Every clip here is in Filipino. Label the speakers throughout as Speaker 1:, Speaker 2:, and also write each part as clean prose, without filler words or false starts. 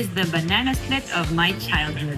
Speaker 1: is the banana split of my childhood.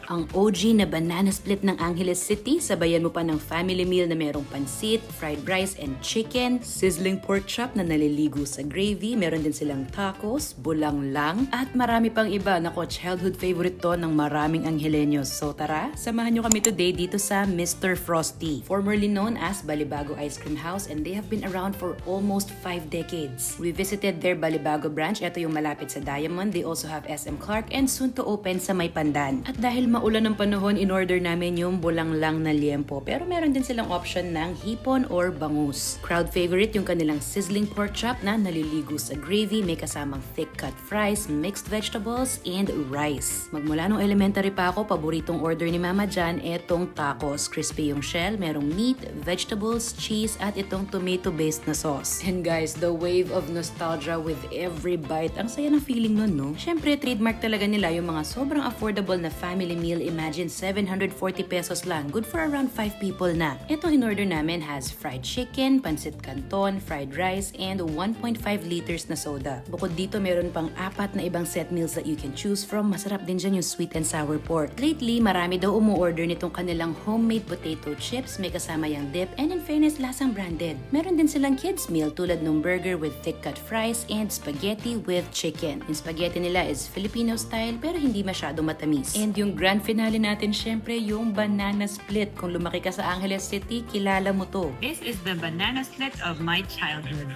Speaker 2: Ang OG na banana split ng Angeles City, sabayan mo pa ng family meal na merong pansit, fried rice and chicken, sizzling pork chop na naliligo sa gravy, meron din silang tacos, bulang lang, at marami pang iba. Nako, childhood favorite to ng maraming Angeleños. So tara, samahan nyo kami today dito sa Mr. Frosty, formerly known as Balibago Ice Cream House, and they have been around for almost 5 decades. We visited their Balibago branch, ito yung malapit sa Diamond. They also have SM Clark and soon to open sa May Pandan. At dahil maulan ng panahon, in-order namin yung bulang lang na liempo. Pero meron din silang option ng hipon or bangus. Crowd favorite yung kanilang sizzling pork chop na naliligo sa gravy, may kasamang thick cut fries, mixed vegetables, and rice. Magmula nung elementary pa ako, paboritong order ni Mama dyan, etong tacos. Crispy yung shell, merong meat, vegetables, cheese, at itong tomato-based na sauce. And guys, the wave of nostalgia with every bite. Ang saya ng feeling nun, no? Siyempre, trademark talaga nila yung mga sobrang affordable na family meal. Imagine 740 pesos lang. Good for around 5 people na. Itong in-order namin has fried chicken, pancit canton, fried rice, and 1.5 liters na soda. Bukod dito, meron pang 4 na ibang set meals that you can choose from. Masarap din dyan yung sweet and sour pork. Lately, marami daw umu-order nitong kanilang homemade potato chips. May kasama yung dip, and in fairness, lasang branded. Meron din silang kids meal tulad ng burger with thick cut fries and spaghetti with chicken. Yung spaghetti nila is Filipino style pero hindi masyado matamis. And yung grand finale natin, syempre, yung banana split. Kung lumaki ka sa Angeles City, kilala mo to.
Speaker 1: This is the banana split of my childhood.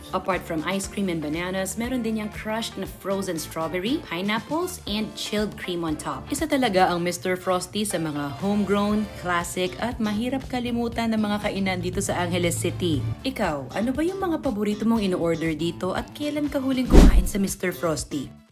Speaker 2: Apart from ice cream and bananas, meron din yung crushed na frozen strawberry, pineapples, and chilled cream on top. Isa talaga ang Mr. Frosty sa mga homegrown, classic, at mahirap kalimutan na mga kainan dito sa Angeles City. Ikaw, ano ba yung mga paborito mong ino-order dito at kailan ka huling kumain sa Mr. Frosty?